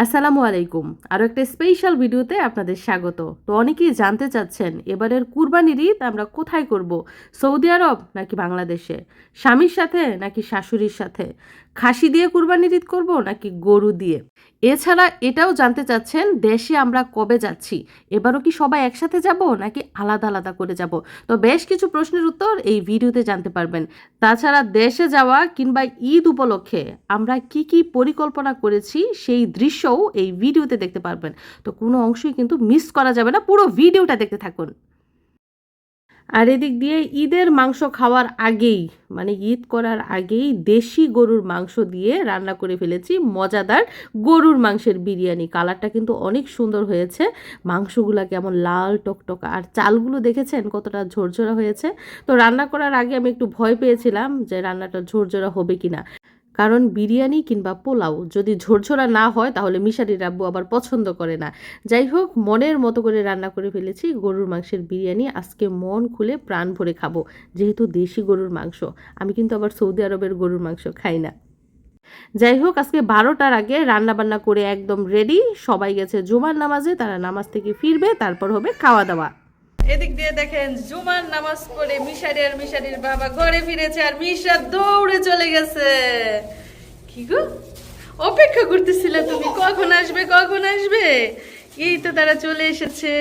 আসসালামু আলাইকুম। আরও একটা স্পেশাল ভিডিওতে আপনাদের স্বাগত। তো অনেকেই জানতে চাচ্ছেন এবারের কুরবানির ঈদ আমরা কোথায় করব? সৌদি আরব নাকি বাংলাদেশে? স্বামীর সাথে নাকি শাশুড়ির সাথে? খাসি দিয়ে কুরবানির ঈদ করব নাকি গরু দিয়ে? এছাড়া এটাও জানতে চাচ্ছেন দেশে আমরা কবে যাচ্ছি? এবারও কি সবাই একসাথে যাব নাকি আলাদা আলাদা করে যাব? তো বেশ কিছু প্রশ্নের উত্তর এই ভিডিওতে জানতে পারবেন। তাছাড়া দেশে যাওয়া কিংবা ঈদ উপলক্ষে আমরা কি কি পরিকল্পনা করেছি সেই দৃশ্যও এই ভিডিওতে দেখতে পারবেন। তো কোনো অংশই কিন্তু মিস করা যাবে না, পুরো ভিডিওটা দেখতে থাকুন। আর এদিক দিয়ে ঈদের মাংস খাওয়ার আগেই মানে ঈদ করার আগেই দেশি গরুর মাংস দিয়ে রান্না করে ফেলেছি মজাদার গরুর মাংসের বিরিয়ানি। কালারটা কিন্তু অনেক সুন্দর হয়েছে, মাংসগুলা কেমন লাল টকটকা, আর চালগুলো দেখেছেন কতটা ঝরঝরা হয়েছে। তো রান্না করার আগে আমি একটু ভয় পেয়েছিলাম যে রান্নাটা ঝরঝরা হবে কিনা, কারণ বিরিয়ানি কিংবা পোলাও যদি ঝরঝরা না হয় তাহলে মিশারির আব্বু আবার পছন্দ করে না। যাই হোক, মনের মতো করে রান্না করে ফেলেছি গরুর মাংসের বিরিয়ানি। আজকে মন খুলে প্রাণ ভরে খাবো, যেহেতু দেশি গরুর মাংস। আমি কিন্তু আবার সৌদি আরবের গরুর মাংস খাই না। যাই হোক, আজকে 12টার আগে রান্না বান্না করে একদম রেডি। সবাই গেছে জুমার নামাজে, তারা নামাজ থেকে ফিরবে, তারপর হবে খাওয়া দাওয়া। এদিক দিয়ে দেখেন জুমার নামাজ পড়ে মিশারির বাবা ঘরে ফিরেছে, আর মিশরা দৌড়ে চলে গেছে। কি গো, অপেক্ষা করতেছিলে তুমি, কখন আসবে কখন আসবে? এই তো তারা চলে এসেছে,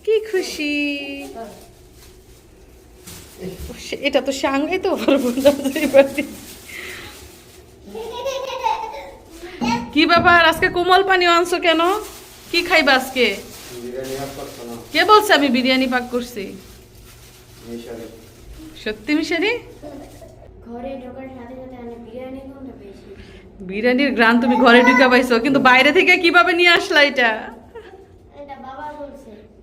কি খুশি। এটা তো সাংঘাই তো পারবো না। কি ব্যাপার, আজকে কোমল পানি আনছো কেন? কি খাইবা আজকে? কে বলছে আমি বিরিয়ানি পাক করছি? সত্যি মিশারি? বিরিয়ানির গ্রান তুমি ঘরে ঢুকে পাইছো, কিন্তু বাইরে থেকে কিভাবে নিয়ে আসলা এটা?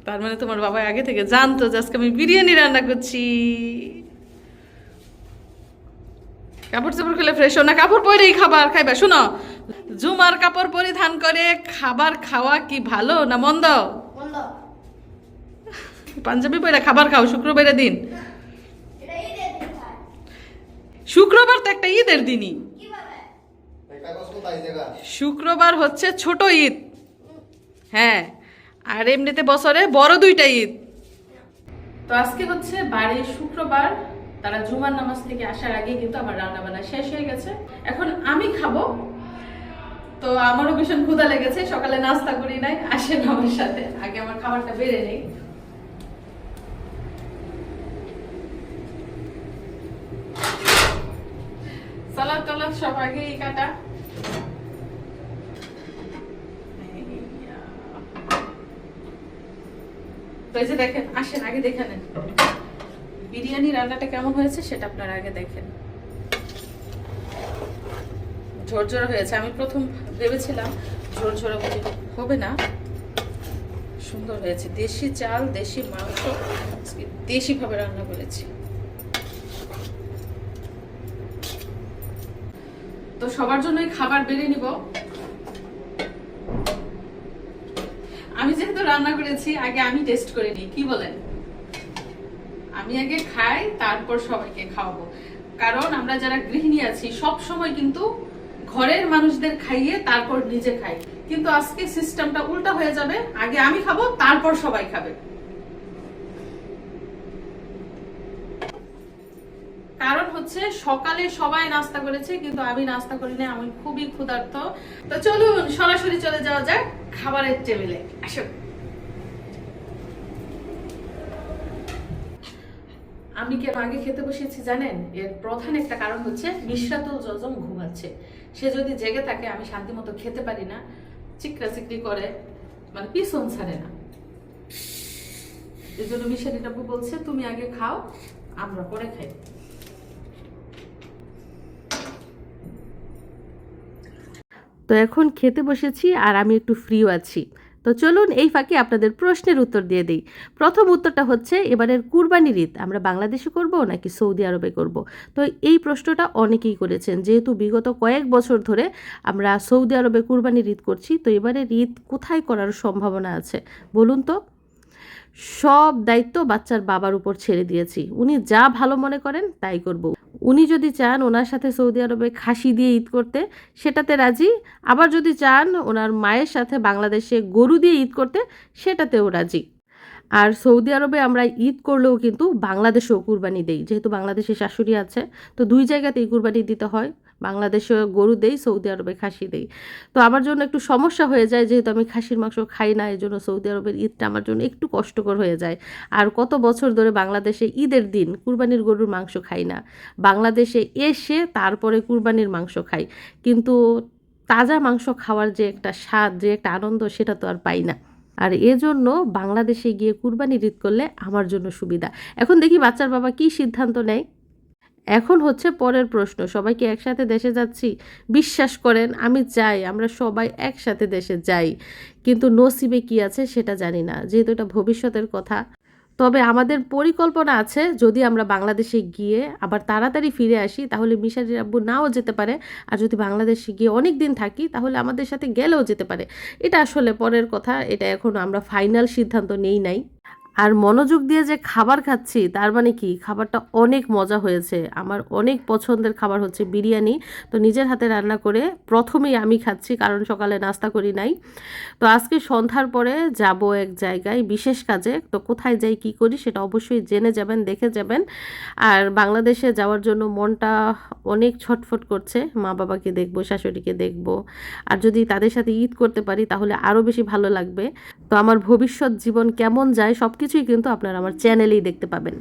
তার মানে তোমার বাবা আগে থেকে জানতো যে আজকে আমি বিরিয়ানি রান্না করছি। কাপড় চাপড় খুলে ফ্রেশ হো না, কাপড় পরেই খাবার খাইবা। শুনো, জুমার কাপড় পরিধান করে খাবার খাওয়া কি ভালো না মন্দ? পাঞ্জাবি পরে খাবার খাও শুক্রবারের দিন? শুক্রবার তো একটা ঈদের দিনই। শুক্রবার হচ্ছে ছোট ঈদ, হ্যাঁ, আর এমনিতে বছরে বড় দুইটা ঈদ। তো আজকে হচ্ছে বারে শুক্রবার, তারা জুমার নামাজ থেকে আসার আগে কিন্তু আমার রান্না বান্না শেষ হয়ে গেছে। এখন আমি খাবো। তো আমারও ভীষণ ক্ষুধা লেগেছে, সকালে নাস্তা করি নাই। আসেন আমার সাথে, আগে আমার খাবারটা বেড়ে নেই। সালাদ টালাদ সব আগেই কাটা। তো এই যে দেখেন, আসেন আগে দেখে নেন বিরিয়ানি রান্নাটা কেমন হয়েছে, সেটা আপনারা আগে দেখেন। ঝরঝরা হয়েছে, আমি প্রথম ভেবেছিলাম ঝরঝরা হবে না, সুন্দর হয়েছে। দেশি চাল, দেশি মাংস, দেশি ভাবে রান্না করেছি। তো সবার জন্যই খাবার বেড়ে নিব। আমি যেহেতু রান্না করেছি, আগে আমি টেস্ট করে নিই, কি বলেন? আমি আগে খাই, তারপর সবাইকে খাওয়াবো। কারণ আমরা যারা গৃহিণী আছি সব সময় কিন্তু ঘরের মানুষদের খাইয়ে তারপর নিজে খাই, কিন্তু আজকে সিস্টেমটা উল্টা হয়ে যাবে, আগে আমি খাবো তারপর সবাই খাবে। কারণ হচ্ছে সকালে সবাই নাস্তা করেছে কিন্তু আমি নাস্তা করি না, আমি খুবই ক্ষুধার্ত। তো চলুন সরাসরি চলে যাওয়া যাক খাবারের টেবিলে। আসুন। আমি কেন আগে খেতে বসেছি জানেন? এর প্রধান একটা কারণ হচ্ছে মিশরাতুল জজম ঘুমাচ্ছে। সে যদি জেগে থাকে আমি শান্তি মতো খেতে পারি না, চিকরা চিকরি করে, মানে পিছন ছাড়ে না। এই জন্য মিশারিটা বলছে তুমি আগে খাও, আমরা পরে খাই। তো এখন খেতে বসেছি আর আমি একটু ফ্রিও আছি। তো চলুন এই ফাঁকে আপনাদের প্রশ্নের উত্তর দিয়ে দিই। প্রথম উত্তরটা হচ্ছে এবারের কুরবানির ঈদ আমরা বাংলাদেশে করব নাকি সৌদি আরবে করব? তো এই প্রশ্নটা অনেকেই করেছেন, যেহেতু বিগত কয়েক বছর ধরে আমরা সৌদি আরবে কুরবানির ঈদ করছি। তো এবারের ঈদ কোথায় করার সম্ভাবনা আছে বলুন তো? সব দায়িত্ব বাচ্চার বাবার উপর ছেড়ে দিয়েছি, উনি যা ভালো মনে করেন তাই করব। উনি যদি চান ওনার সাথে সৌদি আরবে খাসি দিয়ে ঈদ করতে, সেটাতে রাজি। আবার যদি চান ওনার মায়ের সাথে বাংলাদেশে গরু দিয়ে ঈদ করতে, সেটাতেও রাজি। আর সৌদি আরবে আমরা ঈদ করলেও কিন্তু বাংলাদেশেও কুরবানি দেই, যেহেতু বাংলাদেশে শাশুড়ি আছে, তো দুই জায়গাতেই কুরবানি দিতে হয়। বাংলাদেশে গরু দেই, সৌদি আরবে খাসি দেই। তো আমার জন্য একটু সমস্যা হয়ে যায়, যেহেতু আমি খাসির মাংস খাই না, এই জন্য সৌদি আরবের ঈদটা আমার জন্য একটু কষ্টকর হয়ে যায়। আর কত বছর ধরে বাংলাদেশে ঈদের দিন কুরবানির গরুর মাংস খাই না, বাংলাদেশে এসে তারপরে কুরবানির মাংস খাই। কিন্তু তাজা মাংস খাওয়ার যে একটা স্বাদ, যে একটা আনন্দ, সেটা তো আর পাই না। আর এজন্য বাংলাদেশে গিয়ে কুরবানির ঈদ করলে আমার জন্য সুবিধা। এখন দেখি বাচ্চার বাবা কি সিদ্ধান্ত নেয়। এখন হচ্ছে পরের প্রশ্ন, সবাই কি একসাথে দেশে যাচ্ছি? বিশ্বাস করেন আমি চাই আমরা সবাই একসাথে দেশে যাই, কিন্তু নসিবে কি আছে সেটা জানি না, যেহেতু এটা ভবিষ্যতের কথা। তবে আমাদের পরিকল্পনা আছে, যদি আমরা বাংলাদেশে গিয়ে আবার তাড়াতাড়ি ফিরে আসি তাহলে মিশারির আব্বু নাও যেতে পারে। আর যদি বাংলাদেশে গিয়ে অনেক দিন থাকি তাহলে আমাদের সাথে গেলেও যেতে পারে। এটা আসলে পরের কথা, এটা এখনো আমরা ফাইনাল সিদ্ধান্ত নেই নাই। আর মনোযোগ দিয়ে যে খাবার খাচ্ছি তার মানে কি, খাবারটা অনেক মজা হয়েছে। আমার অনেক পছন্দের খাবার হচ্ছে বিরিয়ানি। তো নিজের হাতে রান্না করে প্রথমেই আমি খাচ্ছি, কারণ সকালে নাস্তা করি নাই। তো আজকে সন্ধ্যার পরে যাব এক জায়গায় বিশেষ কাজে। তো কোথায় যাই কি করি সেটা অবশ্যই জেনে যাবেন, দেখে যাবেন। আর বাংলাদেশে যাওয়ার জন্য মনটা অনেক ছটফট করছে, মা বাবাকে দেখবো, শাশুড়িকে দেখবো। আর যদি তাদের সাথে ঈদ করতে পারি তাহলে আরও বেশি ভালো লাগবে। তো আমার ভবিষ্যৎ জীবন কেমন যায় সব কিছুই কিন্তু আপনারা আমার চ্যানেলেই দেখতে পাবেন।